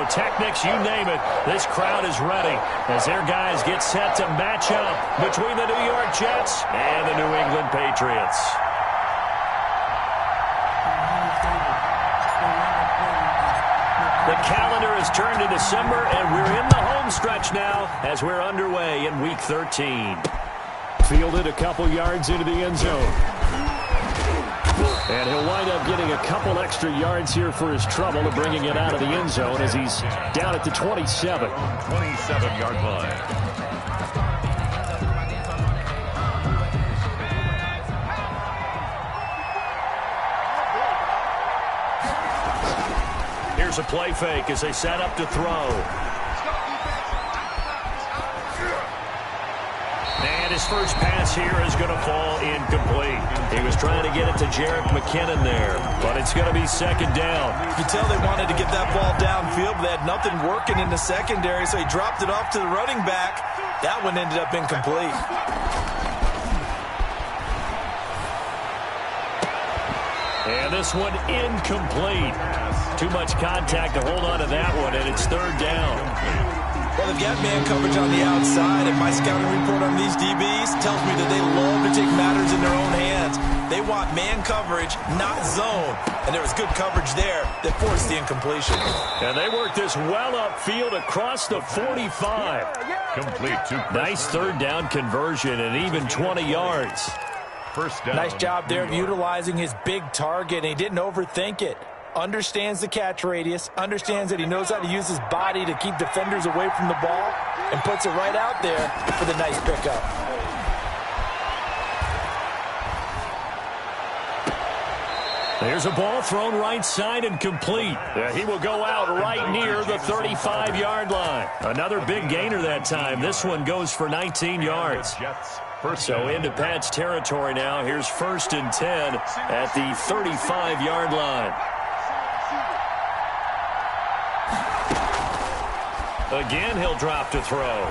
pyrotechnics, you name it. This crowd is ready as their guys get set to match up between the New York Jets and the New England Patriots. The calendar has turned to December, and we're in the home stretch now as we're underway in Week 13. Fielded a couple yards into the end zone. And he'll wind up getting a couple extra yards here for his trouble to bringing it out of the end zone as he's down at the 27. 27-yard line. Here's a play fake as they set up to throw. And his first pass here is going to fall incomplete. He was trying to get it to Jerick McKinnon there, but it's going to be second down. You can tell they wanted to get that ball downfield, but they had nothing working in the secondary, so he dropped it off to the running back. That one ended up incomplete. And this one incomplete. Too much contact to hold on to that one, and it's third down. Well, they've got man coverage on the outside, and my scouting report on these DBs tells me that they love to take matters in their own hands. They want man coverage, not zone. And there was good coverage there that forced the incompletion. And they worked this well upfield across the 45. Complete to nice third down conversion and even 20 yards. First down. Nice job there of utilizing his big target, and he didn't overthink it. Understands the catch radius, understands that he knows how to use his body to keep defenders away from the ball, and puts it right out there for the nice pickup. There's a ball thrown right side and complete. He will go out right near the 35-yard line. Another big gainer that time. This one goes for 19 yards. So into Pat's territory now. Here's 1st and 10 at the 35-yard line. Again, he'll drop to throw.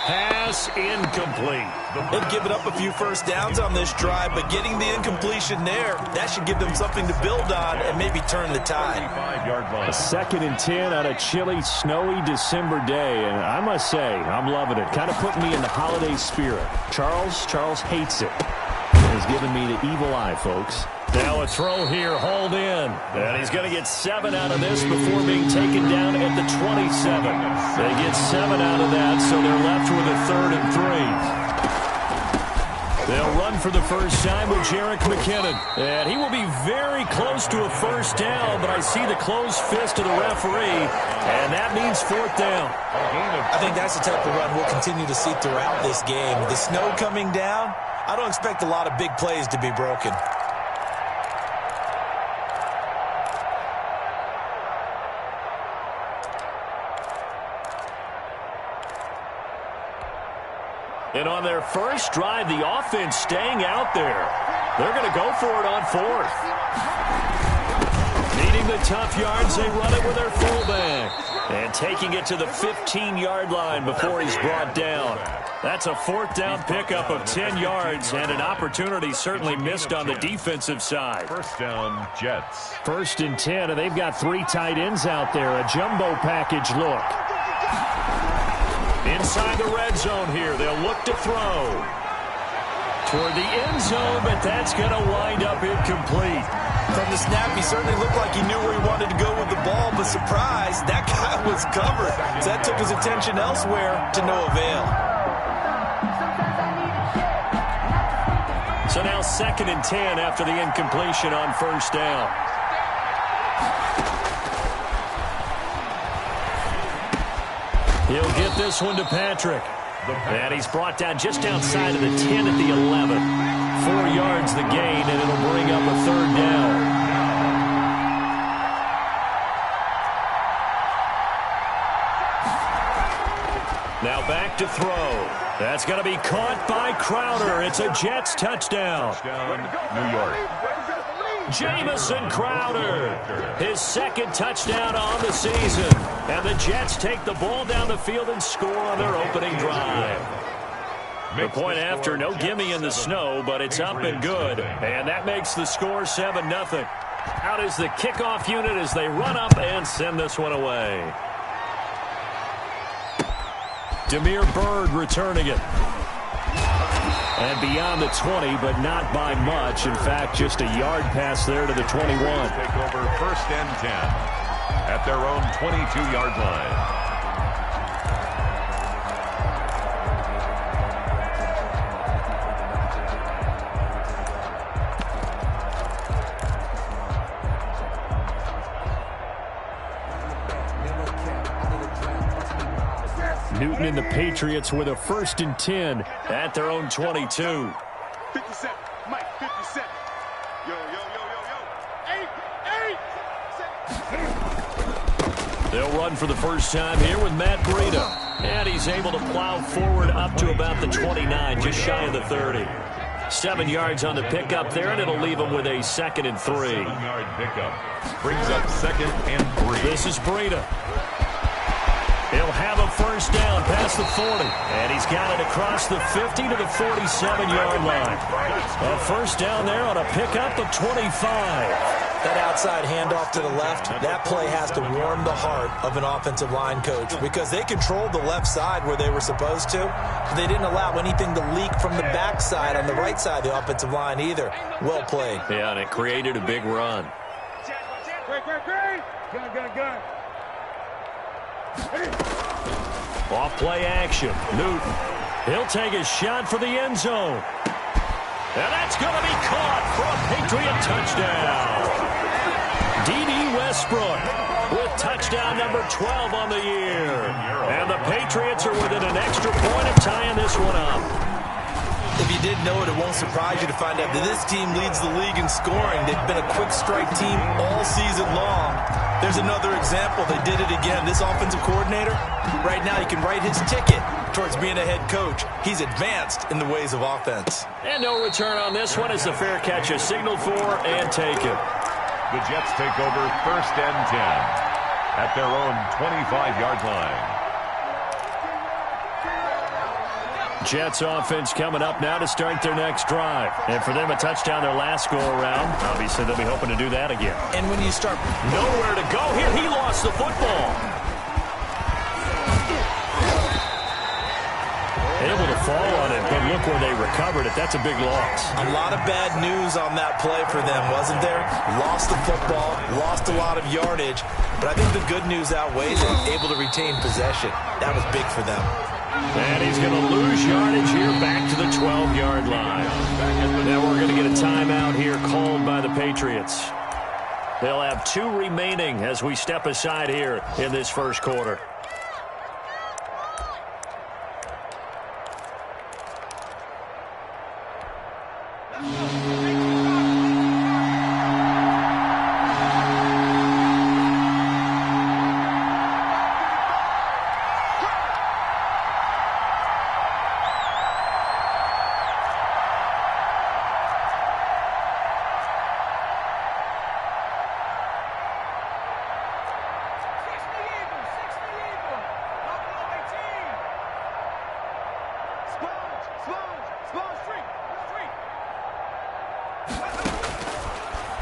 Pass incomplete. They've given up a few first downs on this drive, but getting the incompletion there, that should give them something to build on and maybe turn the tide. A 2nd and 10 on a chilly, snowy December day, and I must say, I'm loving it. Kind of put me in the holiday spirit. Charles hates it. He's giving me the evil eye, folks. Now a throw here, hauled in. And he's going to get 7 out of this before being taken down at the 27. They get 7 out of that, so they're left with a 3rd and 3. They'll run for the first time with Jerick McKinnon. And he will be very close to a first down, but I see the closed fist of the referee, and that means 4th down. I think that's the type of run we'll continue to see throughout this game. With the snow coming down, I don't expect a lot of big plays to be broken. And on their first drive, the offense staying out there. They're going to go for it on 4th. Needing the tough yards, they run it with their fullback. And taking it to the 15-yard line before he's brought down. That's a 4th down pickup of 10 yards and an opportunity certainly missed on the defensive side. First down, Jets. 1st and 10, and they've got 3 tight ends out there. A jumbo package look. Inside the red zone here, they'll look to throw. Toward the end zone, but that's going to wind up incomplete. From the snap, he certainly looked like he knew where he wanted to go with the ball, but surprise, that guy was covered. So that took his attention elsewhere to no avail. So now 2nd and 10 after the incompletion on first down. He'll get this one to Patrick. And he's brought down just outside of the 10 at the 11. 4 yards the gain, and it'll bring up a 3rd down. Now back to throw. That's going to be caught by Crowder. It's a Jets touchdown. New York. Jamison Crowder, his 2nd touchdown on the season. And the Jets take the ball down the field and score on their opening drive. The point after, no gimme in the snow, but it's up and good. And that makes the score 7-0. Out is the kickoff unit as they run up and send this one away. Demir Bird returning it. And beyond the 20, but not by much. In fact, just a yard pass there to the 21. Take over 1st and 10 at their own 22-yard line. Newton and the Patriots with a 1st and 10 at their own 22. 57, Mike, 57. Yo, yo, yo, yo, yo. 8. They'll run for the first time here with Matt Breida. And he's able to plow forward up to about the 29, just shy of the 30. 7 yards on the pickup there, and it'll leave him with a 2nd and 3. 7-yard pickup brings up 2nd and 3. This is Breida. He'll have a first down past the 40. And he's got it across the 50 to the 47-yard line. A first down there on a pickup of 25. That outside handoff to the left, that play has to warm the heart of an offensive line coach because they controlled the left side where they were supposed to, but they didn't allow anything to leak from the backside on the right side of the offensive line either. Well played. Yeah, and it created a big run. Gun. Off play action. Newton. He'll take a shot for the end zone. And that's going to be caught for a Patriot touchdown. D.D. Westbrook with touchdown number 12 on the year. And the Patriots are within an extra point of tying this one up. If you didn't know it, it won't surprise you to find out that this team leads the league in scoring. They've been a quick strike team all season long. There's another example. They did it again. This offensive coordinator, right now he can write his ticket towards being a head coach. He's advanced in the ways of offense. And no return on this one as the fair catch is signaled for and taken. The Jets take over 1st and 10 at their own 25-yard line. Jets offense coming up now to start their next drive. And for them, a touchdown their last go-around. Obviously, they'll be hoping to do that again. And when you start... Nowhere to go here. He lost the football. Able to fall on it, but look where they recovered it. That's a big loss. A lot of bad news on that play for them, wasn't there? Lost the football, lost a lot of yardage. But I think the good news outweighs it. Able to retain possession. That was big for them. And he's going to lose yardage here back to the 12-yard line. Now we're going to get a timeout here called by the Patriots. They'll have 2 remaining as we step aside here in this first quarter.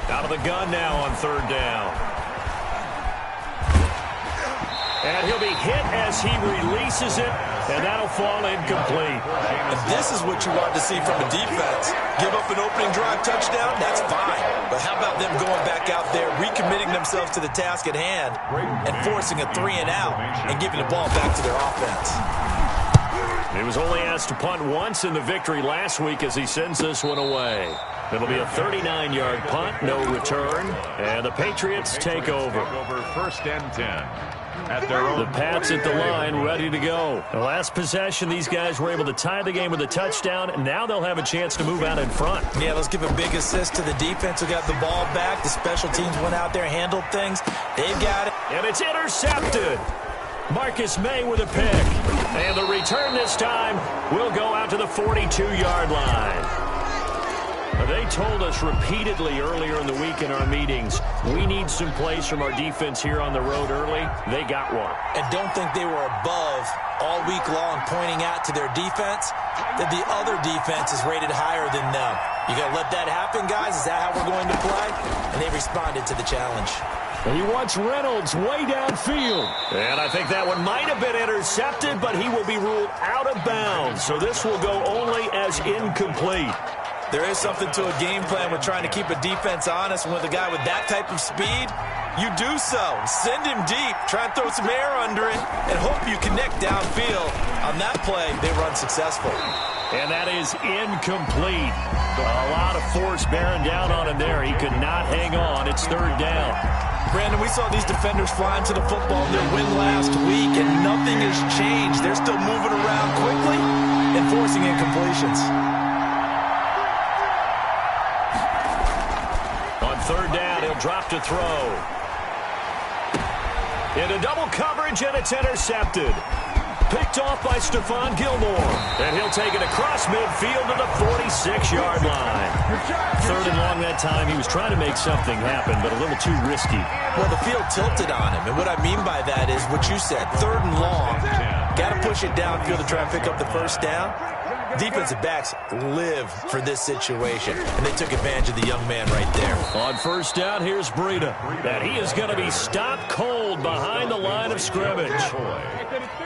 Out of the gun now on 3rd down. And he'll be hit as he releases it, and that'll fall incomplete. And this is what you want to see from a defense. Give up an opening drive touchdown, that's fine. But how about them going back out there, recommitting themselves to the task at hand, and forcing a 3-and-out, and giving the ball back to their offense. He was only asked to punt once in the victory last week as he sends this one away. It'll be a 39-yard punt, no return, and the Patriots take over. 1st and 10 at their own. The Pats at the line, ready to go. The last possession, these guys were able to tie the game with a touchdown, and now they'll have a chance to move out in front. Yeah, let's give a big assist to the defense who got the ball back. The special teams went out there, handled things. They've got it. And it's intercepted. Marcus May with a pick. And the return this time will go out to the 42-yard line. They told us repeatedly earlier in the week in our meetings, we need some plays from our defense here on the road early. They got one. And don't think they were above all week long pointing out to their defense that the other defense is rated higher than them. You got to let that happen, guys? Is that how we're going to play? And they responded to the challenge. He wants Reynolds way downfield. And I think that one might have been intercepted, but he will be ruled out of bounds. So this will go only as incomplete. There is something to a game plan with trying to keep a defense honest. And with a guy with that type of speed, you do so. Send him deep. Try and throw some air under it and hope you connect downfield. On that play, they run successful. And that is incomplete. A lot of force bearing down on him there. He could not hang on. It's third down. Brandon, we saw these defenders flying to the football in their win last week, and nothing has changed. They're still moving around quickly and forcing incompletions. On third down, he'll drop to throw. Into double coverage, and it's intercepted. Picked off by Stephon Gilmore. And he'll take it across midfield to the 46-yard line. Third and long that time. He was trying to make something happen, but a little too risky. Well, the field tilted on him. And what I mean by that is what you said. Third and long. Got to push it downfield to try and pick up the first down. Defensive backs live for this situation, and they took advantage of the young man right there. On first down, here's Breida. And he is going to be stopped cold behind the line of scrimmage.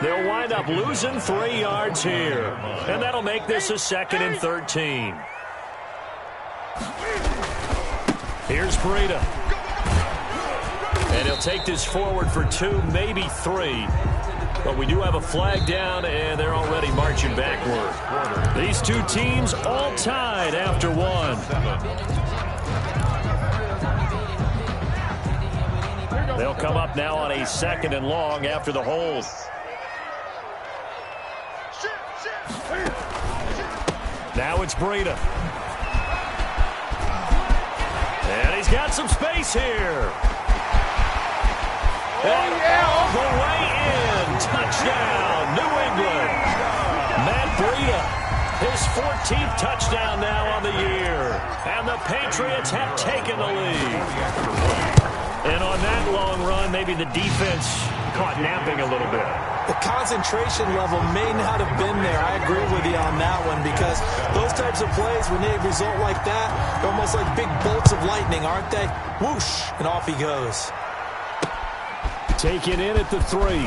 They'll wind up losing 3 yards here, and that'll make this a 2nd and 13. Here's Breida. And he'll take this forward for 2, maybe 3. But we do have a flag down, and they're already marching backward. These two teams all tied after 1. They'll come up now on a 2nd and long after the hold. Now it's Breida. And he's got some space here. And all the way in. Touchdown, New England. Matt Breida, his 14th touchdown now on the year. And the Patriots have taken the lead. And on that long run, maybe the defense caught napping a little bit. The concentration level may not have been there. I agree with you on that one, because those types of plays, when they result like that, they're almost like big bolts of lightning, aren't they? Whoosh, and off he goes. Taken in at the 3.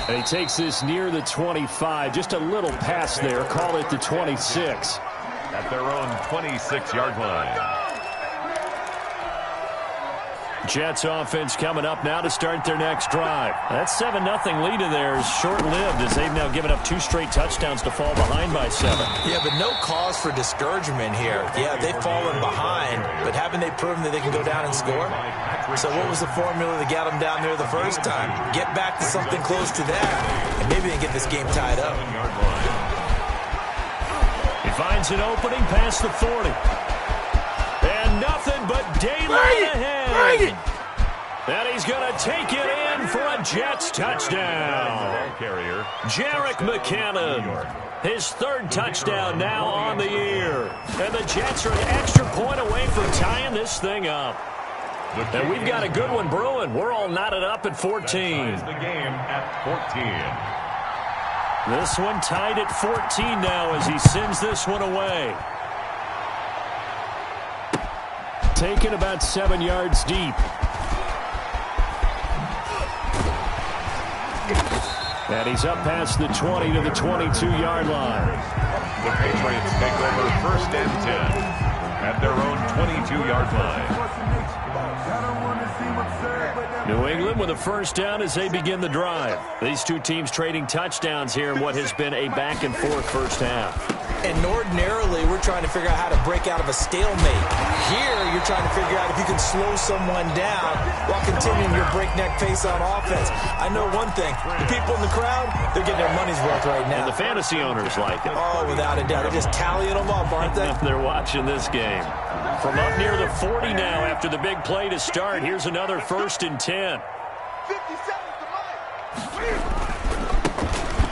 And he takes this near the 25. Just a little pass there. Call it the 26. At their own 26-yard line. Jets offense coming up now to start their next drive. That 7-0 lead of theirs is short-lived, as they've now given up 2 straight touchdowns to fall behind by 7. Yeah, but no cause for discouragement here. Yeah, they've fallen behind, but haven't they proven that they can go down and score? So what was the formula that got them down there the first time? Get back to something close to that, and maybe they can get this game tied up. He finds an opening past the 40. And nothing but daylight ahead. And he's going to take it in for a Jets touchdown. Jerick McKinnon, his 3rd touchdown now on the year. And the Jets are an extra point away from tying this thing up. And we've got a good one brewing. We're all knotted up at 14. The game at 14. This one tied at 14 now as he sends this one away. Taken about 7 yards deep. And he's up past the 20 to the 22-yard line. The Patriots take over 1st and 10 at their own 22-yard line. New England with a first down as they begin the drive. These two teams trading touchdowns here in what has been a back-and-forth first half. And ordinarily, we're trying to figure out how to break out of a stalemate. Here, you're trying to figure out if you can slow someone down while continuing your breakneck pace on offense. I know one thing. The people in the crowd, they're getting their money's worth right now. And the fantasy owners like it. Oh, without a doubt. They're just tallying them up, aren't they? They're watching this game. From up near the 40 now after the big play to start, here's another 1st and 10. 50 seconds to mine.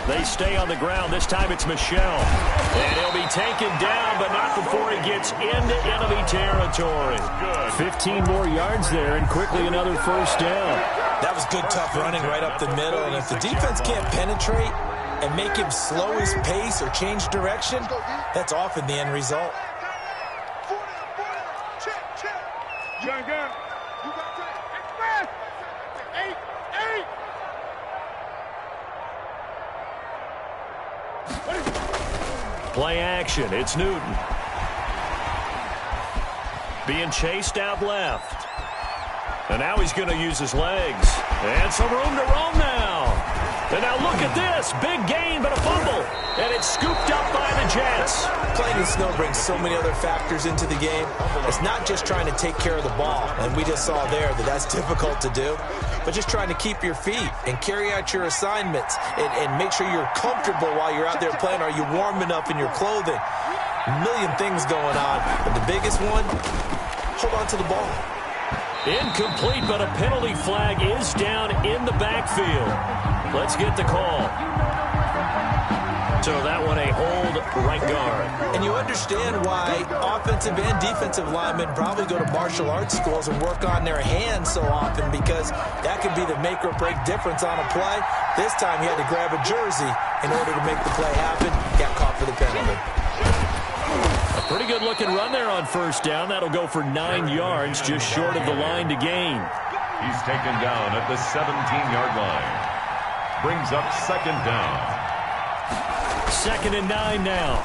They stay on the ground. This time it's Michel. And he'll be taken down, but not before he gets into enemy territory. 15 more yards there, and quickly another first down. That was good, tough running right up the middle. And if the defense can't penetrate and make him slow his pace or change direction, that's often the end result. Gun. You got to express. 8. Play action. It's Newton. Being chased out left. And now he's going to use his legs. And some room to roam now. And now look at this. Big gain, but a fumble. And it's scooped up by the Jets. Playing in snow brings so many other factors into the game. It's not just trying to take care of the ball. And we just saw there that that's difficult to do. But just trying to keep your feet and carry out your assignments. And make sure you're comfortable while you're out there playing. Are you warm enough in your clothing? A million things going on. But the biggest one, hold on to the ball. Incomplete, but a penalty flag is down in the backfield. Let's get the call. So that one a hold right guard. And you understand why offensive and defensive linemen probably go to martial arts schools and work on their hands so often, because that could be the make or break difference on a play. This time he had to grab a jersey in order to make the play happen. Got caught for the penalty. Pretty good looking run there on first down. That'll go for 9 yards, just short of the line to gain. He's taken down at the 17-yard line. Brings up second down. 2nd and 9 now.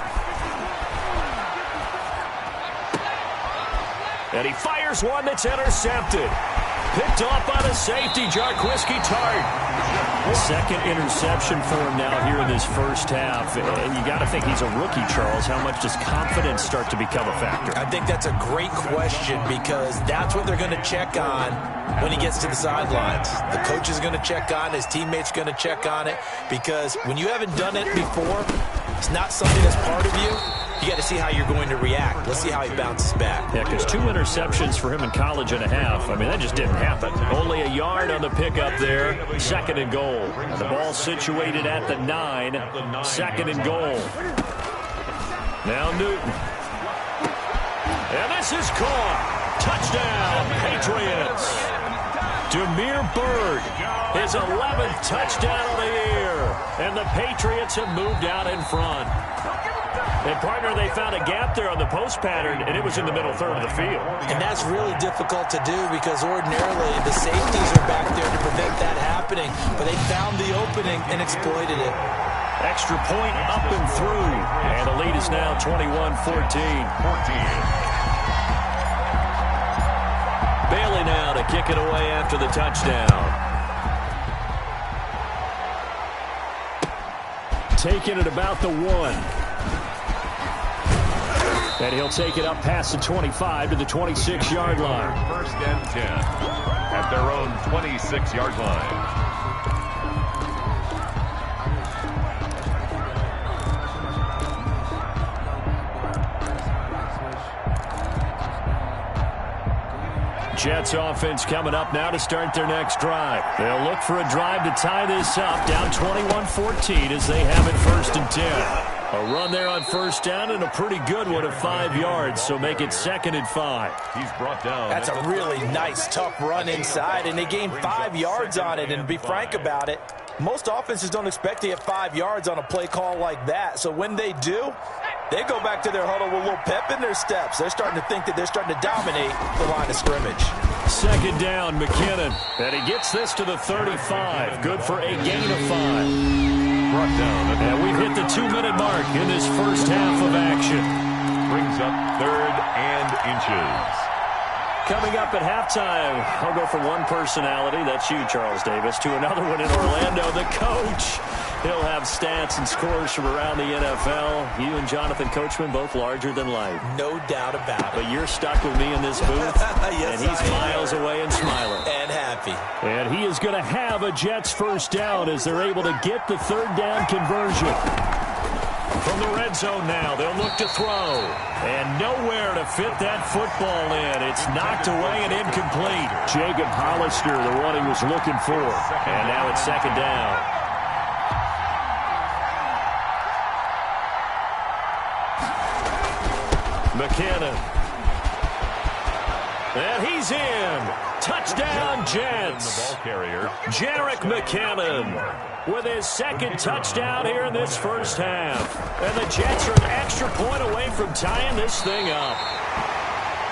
And he fires one that's intercepted. Picked off by the safety, Jarquiski Tart. Second interception for him now here in this first half. And you got to think he's a rookie, Charles. How much does confidence start to become a factor? I think that's a great question, because that's what they're going to check on when he gets to the sidelines. The coach is going to check on, his teammates going to check on it, because when you haven't done it before, it's not something that's part of you. You got to see how you're going to react. Let's see how he bounces back. Yeah, because 2 interceptions for him in college and a half. I mean, that just didn't happen. Only a yard on the pickup there. 2nd and goal. And the ball situated at the 9. 2nd and goal. Now Newton. And this is caught. Touchdown, Patriots. Demir Bird, his 11th touchdown of the year. And the Patriots have moved out in front. And, partner, they found a gap there on the post pattern, and it was in the middle third of the field. And that's really difficult to do, because ordinarily the safeties are back there to prevent that happening. But they found the opening and exploited it. Extra point up and through. And the lead is now 21-14. Bailey now to kick it away after the touchdown. Taking it about the 1. And he'll take it up past the 25 to the 26-yard line. 1st and 10 at their own 26-yard line. Jets offense coming up now to start their next drive. They'll look for a drive to tie this up, down 21-14 as they have it 1st and 10. A run there on first down, and a pretty good one of 5 yards, so make it 2nd and 5. He's brought down. That's a really nice, tough run inside, and they gained 5 yards on it. And to be frank about it, most offenses don't expect to get 5 yards on a play call like that. So when they do, they go back to their huddle with a little pep in their steps. They're starting to think that they're starting to dominate the line of scrimmage. 2nd down, McKinnon. And he gets this to the 35. Good for a gain of 5. Brought down. And we've hit the 2-minute mark in this first half of action. Brings up 3rd and inches. Coming up at halftime, I'll go from one personality, that's you, Charles Davis, to another one in Orlando, the coach. He'll have stats and scores from around the NFL. You and Jonathan Coachman, both larger than life. No doubt about it. But you're stuck with me in this booth, yes, and he's miles away and smiling. And happy. And he is going to have a Jets first down as they're able to get the 3rd down conversion. From the red zone now, they'll look to throw. And nowhere to fit that football in. It's knocked away and incomplete. Jacob Hollister, the one he was looking for. And now it's 2nd down. McKinnon. And he's in. Touchdown, Jets. The ball carrier. Jerick McKinnon with his second touchdown here in this first half. And the Jets are an extra point away from tying this thing up.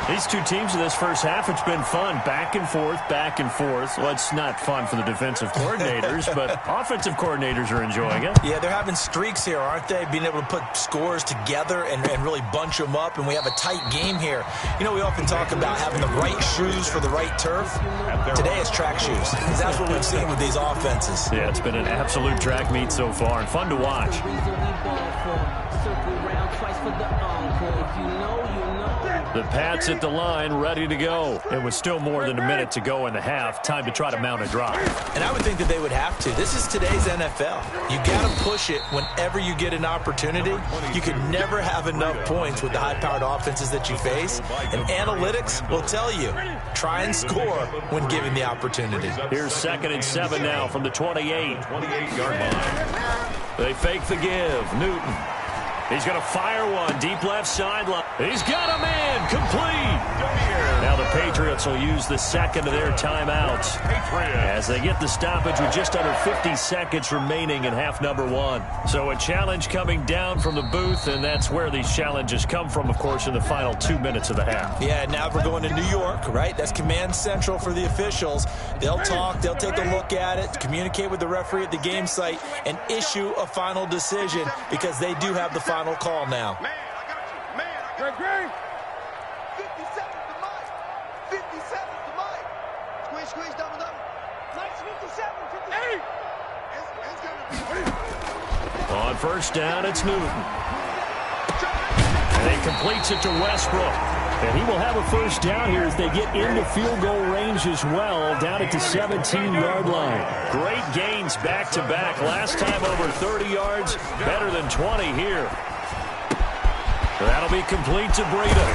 These two teams in this first half, it's been fun. Back and forth, back and forth. Well, it's not fun for the defensive coordinators, but offensive coordinators are enjoying it. Yeah, they're having streaks here, aren't they? Being able to put scores together and really bunch them up, and we have a tight game here. You know, we often talk about having the right shoes for the right turf. Today it's track shoes, because that's what we've seen with these offenses. Yeah, it's been an absolute track meet so far, and fun to watch. The Pats at the line, ready to go. It was still more than a minute to go in the half. Time to try to mount a drive. And I would think that they would have to. This is today's NFL. You got to push it whenever you get an opportunity. You could never have enough points with the high-powered offenses that you face. And analytics will tell you, try and score when given the opportunity. Here's 2nd and 7 now from the 28. 28-yard line. They fake the give. Newton. He's going to fire one deep left sideline. He's got a man complete. Now the Patriots will use the second of their timeouts as they get the stoppage with just under 50 seconds remaining in half number 1. So a challenge coming down from the booth, and that's where these challenges come from, of course, in the final 2 minutes of the half. Yeah, now we're going to New York, right? That's command central for the officials. They'll talk, they'll take a look at it, communicate with the referee at the game site, and issue a final decision because they do have the final call now. Man, I got you. Man, I got you. 57 to Mike. 57 to Mike. Squeeze, double. Mike's 57, 58. It's gonna be. On first down, it's Newton. And he completes it to Westbrook. And he will have a first down here as they get into field goal range as well, down at the 17-yard line. Great gains back-to-back. Last time over 30 yards, better than 20 here. That'll be complete to Breida.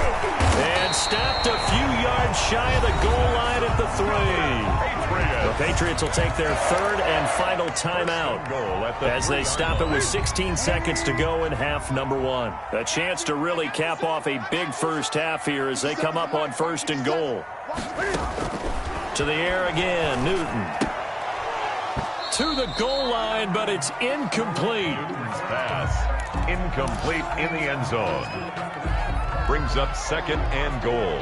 And stopped a few yards shy of the goal line at the 3. The Patriots will take their 3rd and final timeout as they stop it with 16 seconds to go in half number 1. A chance to really cap off a big first half here as they come up on 1st and goal. To the air again, Newton. To the goal line, but it's incomplete. Pass. Incomplete in the end zone. Brings up 2nd and goal.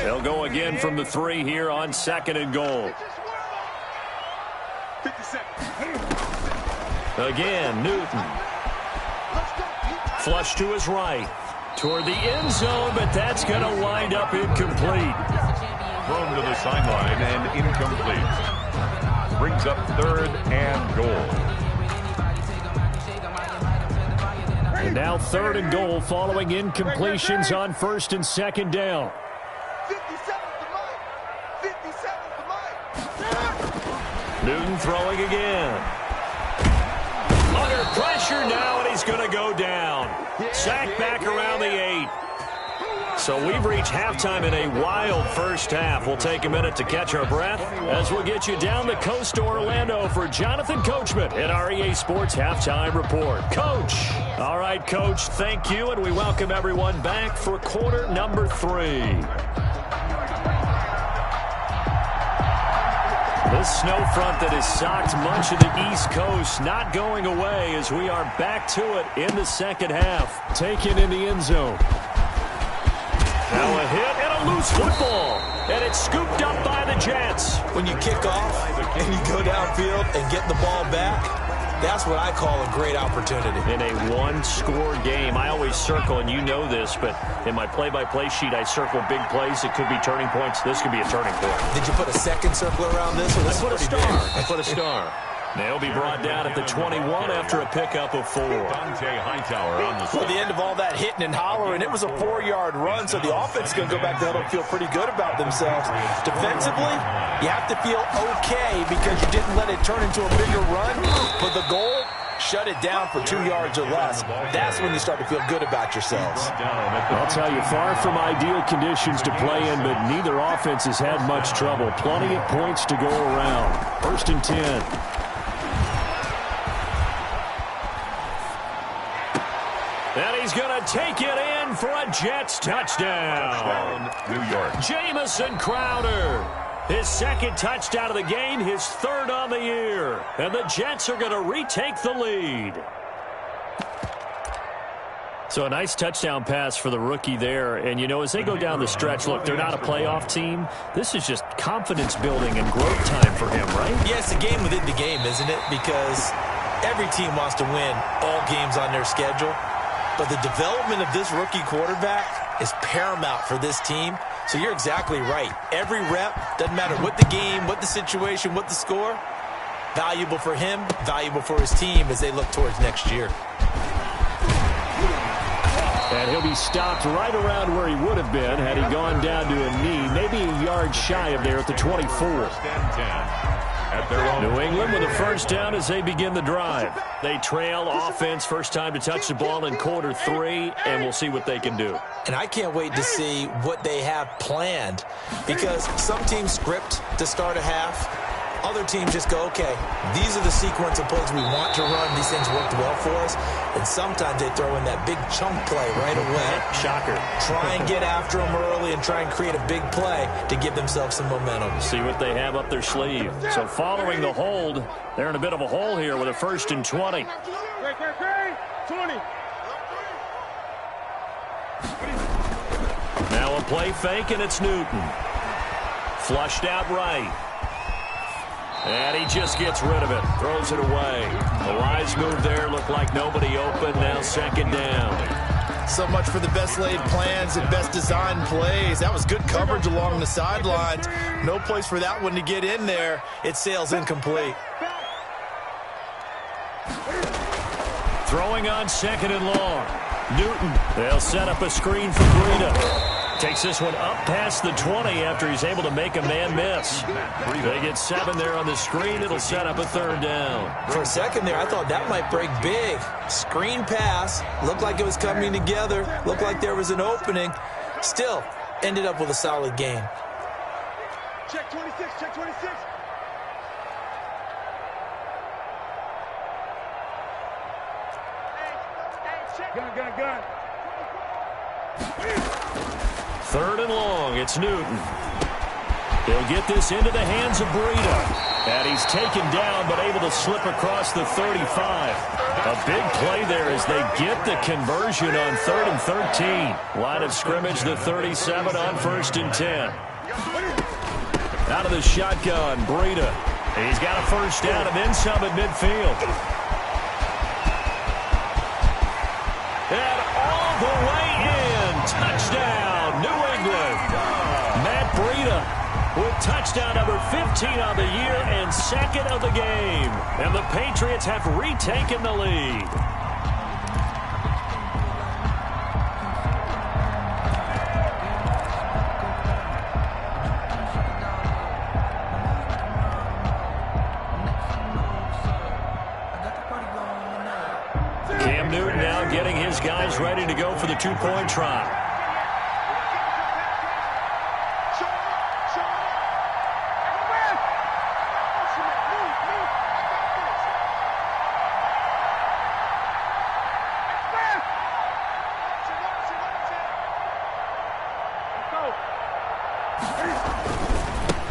They'll go again from the 3 here on 2nd and goal. 57. Again, Newton. Flush to his right. Toward the end zone, but that's going to wind up incomplete. Thrown to the sideline and incomplete. Brings up 3rd and goal. And now 3rd and goal following incompletions on 1st and 2nd down. 57 to Mike. 57 to Mike. Newton throwing again. Under pressure now, and he's going to go down. Sacked back around the 8. So we've reached halftime in a wild first half. We'll take a minute to catch our breath as we'll get you down the coast to Orlando for Jonathan Coachman at our EA Sports Halftime Report. Coach. All right, Coach, thank you, and we welcome everyone back for quarter number 3. This snow front that has socked much of the East Coast not going away as we are back to it in the second half. Taken in the end zone. Now a hit and a loose football. And it's scooped up by the Jets. When you kick off and you go downfield and get the ball back, that's what I call a great opportunity. In a one-score game, I always circle, and you know this, but in my play-by-play sheet, I circle big plays. It could be turning points. This could be a turning point. Did you put a second circle around this? Or this I put a star. I put a star. They'll be brought down at the 21 after a pickup of 4. Dante Hightower on the Well, the end of all that hitting and hollering, it was a 4-yard run, so the offense is going to go back to huddle and feel pretty good about themselves. Defensively, you have to feel okay because you didn't let it turn into a bigger run. But the goal, shut it down for 2 yards or less. That's when you start to feel good about yourselves. I'll tell you, far from ideal conditions to play in, but neither offense has had much trouble. Plenty of points to go around. 1st and 10. take it in for a Jets touchdown. New York. Jamison Crowder. His second touchdown of the game, his third on the year. And the Jets are going to retake the lead. So a nice touchdown pass for the rookie there. And, you know, as they go down the stretch, look, they're not a playoff team. This is just confidence building and growth time for him, right? Yeah, it's a game within the game, isn't it? Because every team wants to win all games on their schedule. But the development of this rookie quarterback is paramount for this team. So you're exactly right. Every rep, doesn't matter what the game, what the situation, what the score, valuable for him, valuable for his team as they look towards next year. And he'll be stopped right around where he would have been had he gone down to a knee, maybe a yard shy of there at the 24. First and 10 at their own. New England with a first down as they begin the drive. They trail offense, first time to touch the ball in quarter 3, and we'll see what they can do. And I can't wait to see what they have planned, because some teams script to start a half. Other teams just go, okay, these are the sequence of plays we want to run. These things worked well for us. And sometimes they throw in that big chunk play right away. Shocker. Try and get after them early and try and create a big play to give themselves some momentum. See what they have up their sleeve. So following the hold, they're in a bit of a hole here with a 1st and 20. 20. Now a play fake, and it's Newton. Flushed out right. And he just gets rid of it. Throws it away. The wise move there. Looked like nobody open. Now second down. So much for the best laid plans and best designed plays. That was good coverage along the sidelines. No place for that one to get in there. It sails incomplete. Throwing on 2nd and long. Newton. They'll set up a screen for Breida. Takes this one up past the 20 after he's able to make a man miss. They get 7 there on the screen. It'll set up a 3rd down. For a second there, I thought that might break big. Screen pass. Looked like it was coming together. Looked like there was an opening. Still, ended up with a solid game. Check 26, check 26. Gun. 3rd and long. It's Newton. He'll get this into the hands of Breida. And he's taken down but able to slip across the 35. A big play there as they get the conversion on 3rd and 13. Line of scrimmage, the 37 on 1st and 10. Out of the shotgun, Breida. He's got a first down and then some at midfield. And all the way in. Touchdown, New England. Matt Breida with touchdown number 15 on the year and 2nd of the game. And the Patriots have retaken the lead. Cam Newton now getting his guys ready to go for the 2-point try.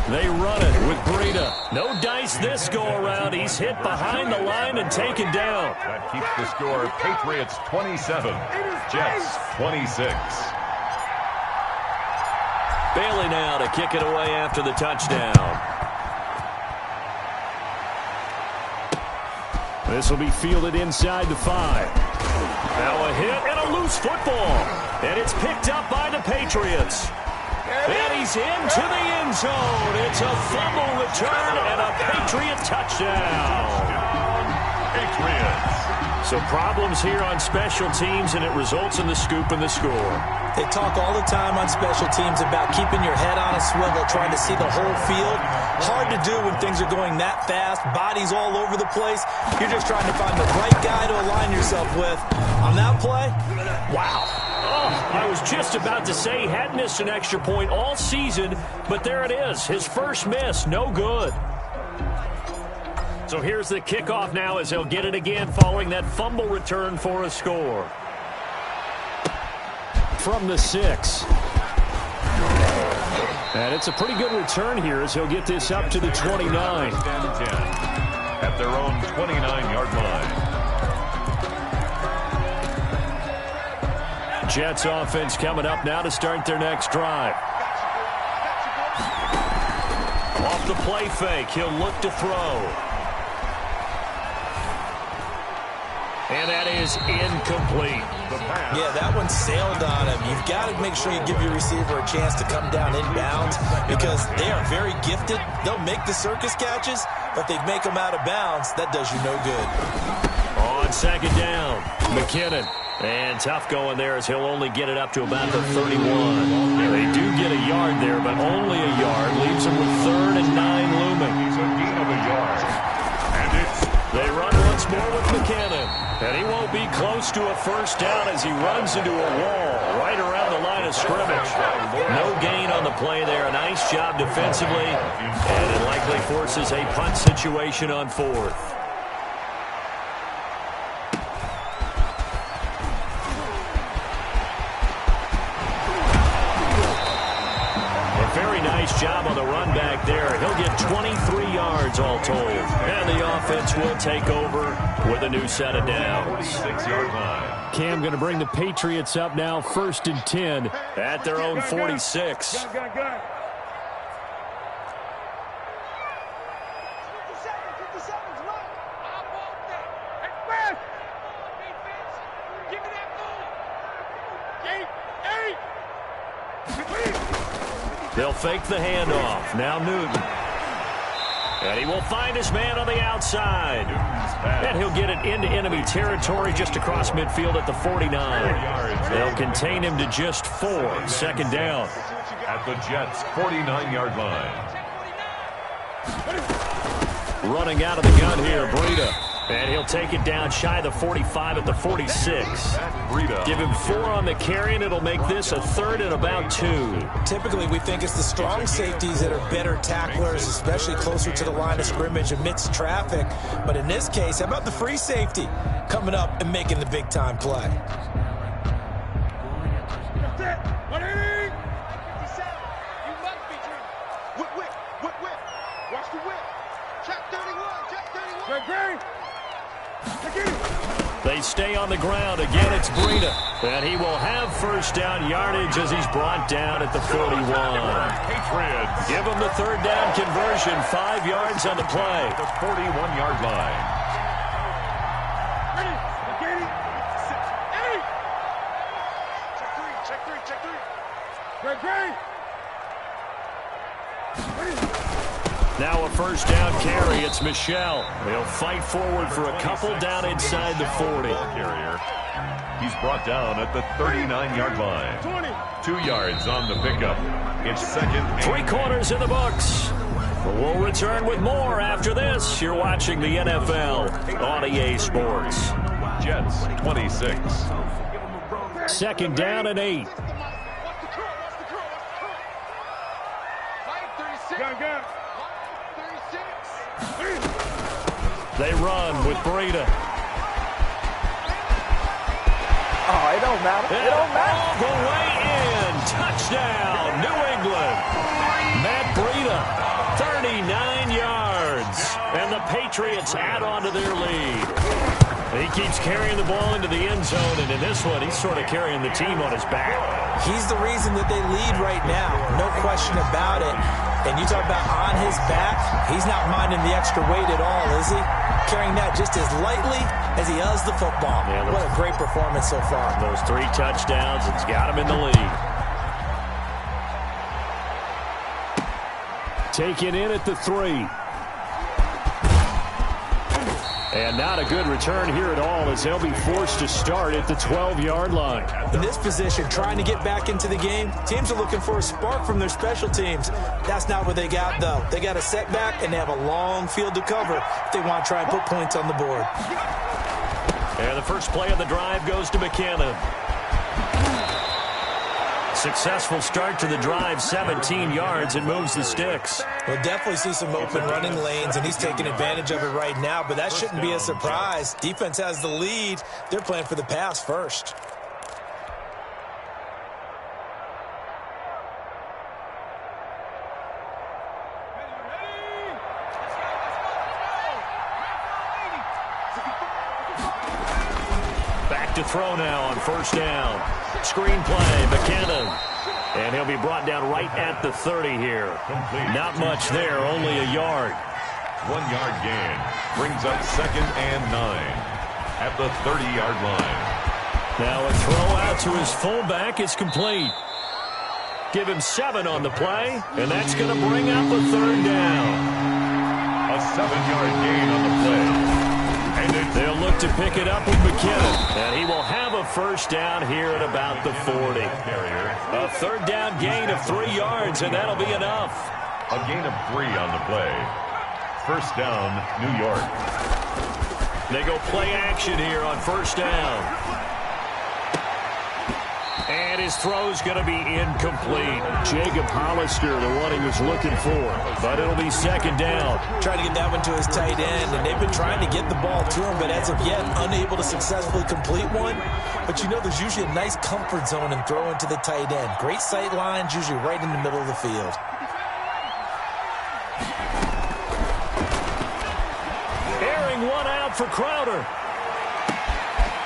They run it with Breida. No dice this go-around. He's hit behind the line and taken down. That keeps the score Patriots 27, Jets 26. Bailey now to kick it away after the touchdown. This will be fielded inside the 5. Now a hit and a loose football. And it's picked up by the Patriots. And he's into the end zone. It's a fumble return and a Patriot touchdown. Patriots. So problems here on special teams, and it results in the scoop and the score. They talk all the time on special teams about keeping your head on a swivel, trying to see the whole field. Hard to do when things are going that fast, bodies all over the place. You're just trying to find the right guy to align yourself with. On that play, wow. Oh, I was just about to say he hadn't missed an extra point all season, but there it is. His first miss, no good. So here's the kickoff now as he'll get it again following that fumble return for a score. from the 6. And it's a pretty good return here as he'll get this up to the 29. At their own 29-yard line. Jets offense coming up now to start their next drive. Off the play fake, he'll look to throw. And that is incomplete. Yeah, that one sailed on him. You've got to make sure you give your receiver a chance to come down inbounds because they are very gifted. They'll make the circus catches, but they make them out of bounds. That does you no good. On second down, McKinnon. And tough going there as he'll only get it up to about the 31. They do get a yard there, but only a yard. Leaves them with 3rd and 9 looming. He's a gain of a yard. And they run once more with McKinnon. And he won't be close to a first down as he runs into a wall right around the line of scrimmage. No gain on the play there. A nice job defensively. And it likely forces a punt situation on 4th. Very nice job on the run back there. He'll get 23 yards all told. And the offense will take over with a new set of downs. 6-yard line. Cam going to bring the Patriots up now, 1st and 10 at their own 46. They'll fake the handoff. Now Newton. And he will find his man on the outside. And he'll get it into enemy territory just across midfield at the 49. They'll contain him to just 4. 2nd down. At the Jets' 49-yard line. Running out of the gun here, Breida. And he'll take it down shy of the 45 at the 46. Give him 4 on the carry, and it'll make this a 3rd and about 2. Typically, we think it's the strong safeties that are better tacklers, especially closer to the line of scrimmage amidst traffic. But in this case, how about the free safety coming up and making the big-time play? They stay on the ground. Again, it's Breida. And he will have first down yardage as he's brought down at the 41. Patriots. Give him the 3rd down conversion. 5 yards on the play. The 41-yard line. Now a first down carry. It's Michel. He'll fight forward for a couple down inside the 40. He's brought down at the 39-yard line. 2 yards on the pickup. It's 2nd and 3 quarters in the books. We'll return with more after this. You're watching the NFL on EA Sports. Jets 26. 2nd down and 8. They run with Breida. Oh, it don't matter. It don't matter. All the way in. Touchdown, New England. Matt Breida, 39 yards. And the Patriots add on to their lead. He keeps carrying the ball into the end zone, and in this one, he's sort of carrying the team on his back. He's the reason that they lead right now. No question about it. And you talk about on his back, he's not minding the extra weight at all, is he? Carrying that just as lightly as he does the football. Yeah, what a great performance so far. Those 3 touchdowns, it's got him in the lead. Taken in at the 3. And not a good return here at all as they'll be forced to start at the 12-yard line. In this position, trying to get back into the game, teams are looking for a spark from their special teams. That's not what they got, though. They got a setback, and they have a long field to cover if they want to try and put points on the board. And the first play of the drive goes to McKinnon. Successful start to the drive, 17 yards, and moves the sticks. We'll definitely see some open running lanes, and he's taking advantage of it right now, but that shouldn't be a surprise. Defense has the lead. They're playing for the pass first. to throw now on first down. Screen play, McKinnon. And he'll be brought down right at the 30 here. Not much there, only a yard. 1 yard gain brings up 2nd and 9 at the 30-yard line. Now a throw out to his fullback is complete. Give him 7 on the play, and that's going to bring up a 3rd down. A 7-yard gain on the play. And they'll look to pick it up with McKinnon, and he will have a first down here at about the 40. A 3rd down gain of 3 yards, and that'll be enough. A gain of 3 on the play. First down, New York. They go play action here on first down. And his throw's going to be incomplete. Jacob Hollister, the one he was looking for. But it'll be 2nd down. Trying to get that one to his tight end, and they've been trying to get the ball to him, but as of yet, unable to successfully complete one. But you know there's usually a nice comfort zone in throwing to the tight end. Great sight lines, usually right in the middle of the field. Airing one out for Crowder.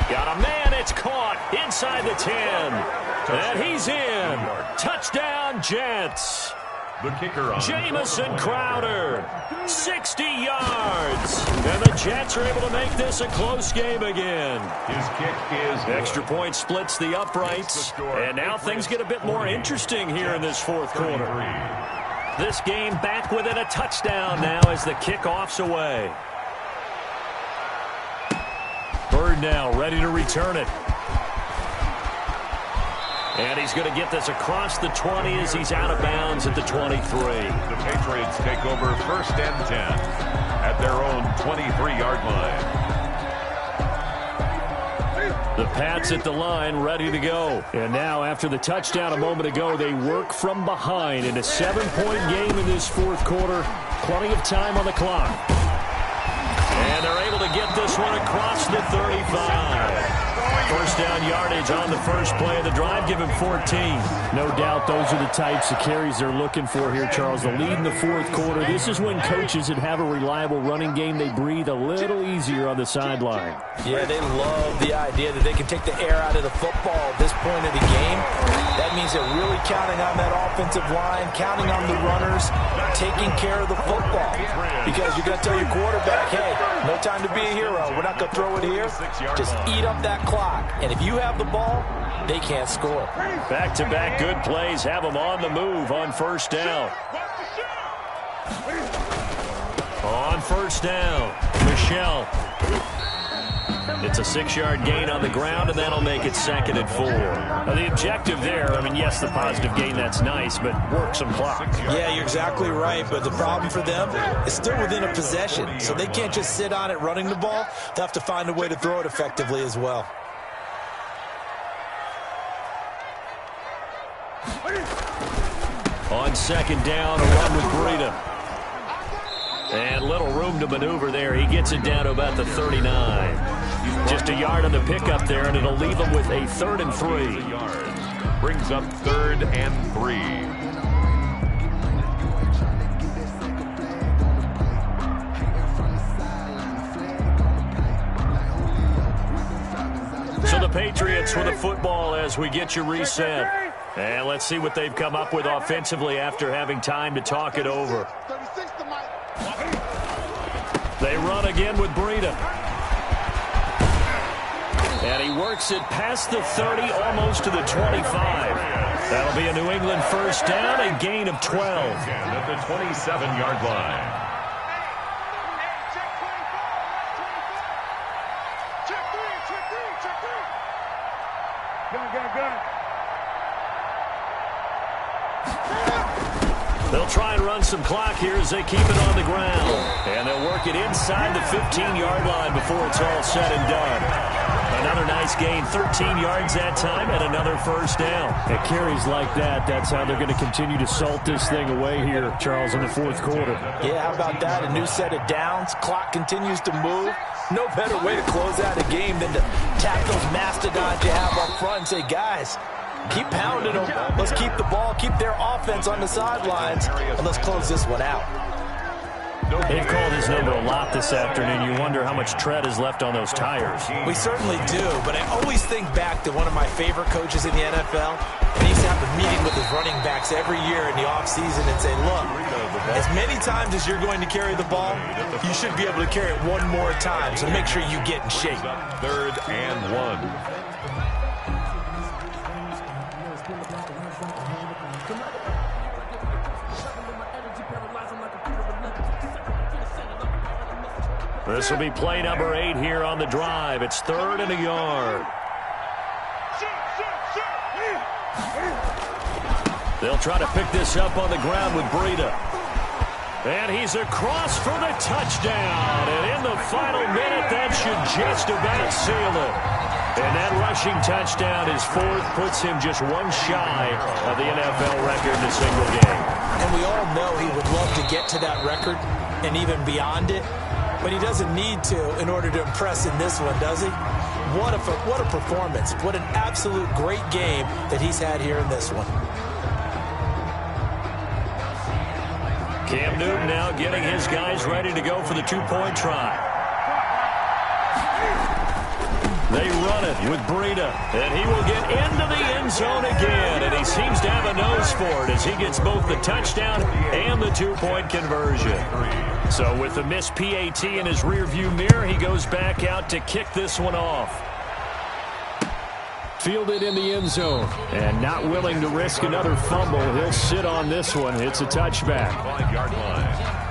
Got a man, it's caught inside the 10. And he's in. Touchdown, Jets. The kicker on Jamison Crowder, 60 yards. And the Jets are able to make this a close game again. His kick is extra point splits the uprights. And now things get a bit more interesting here in this 4th quarter. This game back within a touchdown now as the kickoff's away. Bird now ready to return it. And he's going to get this across the 20 as he's out of bounds at the 23. The Patriots take over 1st and 10 at their own 23-yard line. The Pats at the line ready to go. And now after the touchdown a moment ago, they work from behind in a 7-point game in this 4th quarter. Plenty of time on the clock. And they're able to get this one across the 35. First down yardage on the first play of the drive. Give him 14. No doubt those are the types of carries they're looking for here, Charles. The lead in the 4th quarter. This is when coaches that have a reliable running game, they breathe a little easier on the sideline. Yeah, they love the idea that they can take the air out of the football at this point of the game. That means they're really counting on that offensive line, counting on the runners, taking care of the football. Because you're going to tell your quarterback, hey, no time to be a hero. We're not going to throw it here. Just eat up that clock. And if you have the ball, they can't score. Back-to-back good plays have them on the move on first down. On first down, Michel. It's a 6-yard gain on the ground, and that'll make it 2nd and 4. Now, the objective there, I mean, yes, the positive gain, that's nice, but work some clock. Yeah, you're exactly right, but the problem for them is still within a possession, so they can't just sit on it running the ball. They'll have to find a way to throw it effectively as well. On 2nd down, a run with Breida. And little room to maneuver there. He gets it down to about the 39. Just a yard on the pickup there, and it'll leave him with a 3rd and 3. Brings up 3rd and 3. So the Patriots with the football as we get you reset. And let's see what they've come up with offensively after having time to talk it over. They run again with Breida. And he works it past the 30, almost to the 25. That'll be a New England first down, a gain of 12. At the 27-yard line. They'll try and run some clock here as they keep it on the ground. And they'll work it inside the 15-yard line before it's all said and done. Another nice gain, 13 yards that time, and another first down. At carries like that, that's how they're going to continue to salt this thing away here, Charles, in the 4th quarter. Yeah, how about that? A new set of downs. Clock continues to move. No better way to close out a game than to tap those mastodons you have up front and say, guys, keep pounding them. Let's keep the ball, keep their offense on the sidelines, and let's close this one out. They've called his number a lot this afternoon. You wonder how much tread is left on those tires. We certainly do, but I always think back to one of my favorite coaches in the NFL. And he used to have a meeting with his running backs every year in the offseason and say, look, as many times as you're going to carry the ball, you should be able to carry it one more time, so make sure you get in shape. 3rd and 1. This will be play number 8 here on the drive. It's 3rd and a yard. They'll try to pick this up on the ground with Breida. And he's across for the touchdown. And in the final minute, that should just about seal it. And that rushing touchdown, his 4th, puts him just one shy of the NFL record in a single game. And we all know he would love to get to that record and even beyond it. But he doesn't need to in order to impress in this one, does he? What a performance. What an absolute great game that he's had here in this one. Cam Newton now getting his guys ready to go for the 2-point try. They run it with Breida, and he will get into the end zone again, and he seems to have a nose for it as he gets both the touchdown and the 2-point conversion. So with the missed PAT in his rearview mirror, he goes back out to kick this one off. Fielded in the end zone, and not willing to risk another fumble. He'll sit on this one. It's a touchback. 5-yard line.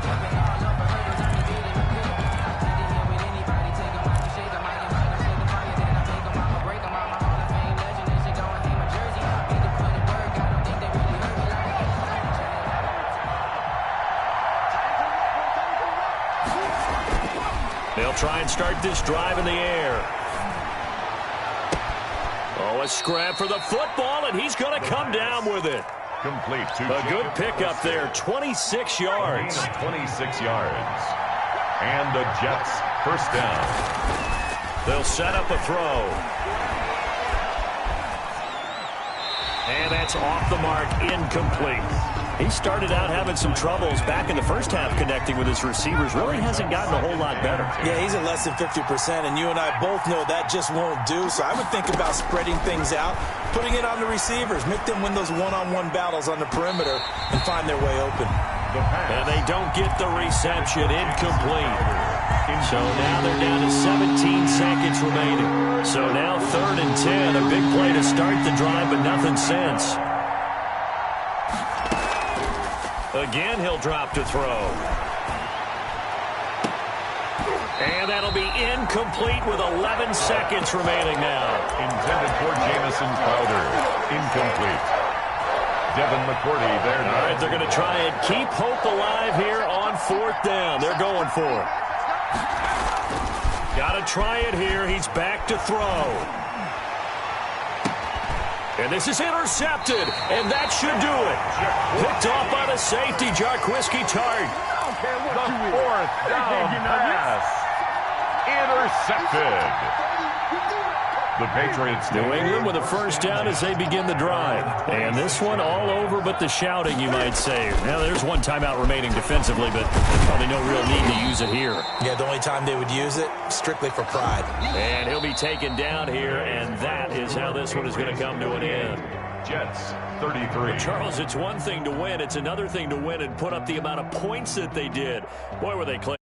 They'll try and start this drive in the air. Oh, a scrap for the football, and he's going to come down with it. Complete to A good pickup there, 26 yards. 26 yards. And the Jets first down. They'll set up a throw. And that's off the mark, incomplete. He started out having some troubles back in the first half connecting with his receivers. Really hasn't gotten a whole lot better. Yeah, he's at less than 50%, and you and I both know that just won't do. So I would think about spreading things out, putting it on the receivers, make them win those one-on-one battles on the perimeter and find their way open. And they don't get the reception, incomplete. So now they're down to 17 seconds remaining. So now 3rd and 10, a big play to start the drive, but nothing since. Again, he'll drop to throw. And that'll be incomplete with 11 seconds remaining now. Intended for Jamison Crowder. Incomplete. Devin McCourty there. All right, they're going to try and keep hope alive here on 4th down. They're going for it. Got to try it here. He's back to throw. And this is intercepted, and that should do it. Picked off by the safety, Jarquiski Tart. The 4th down pass. Intercepted. The Patriots. New England with a first down as they begin the drive. And this one all over but the shouting, you might say. Now, there's one timeout remaining defensively, but probably no real need to use it here. Yeah, the only time they would use it, strictly for pride. And he'll be taken down here, and that is how this one is going to come to an end. Jets, 33. Charles, it's one thing to win. It's another thing to win and put up the amount of points that they did. Boy, were they close.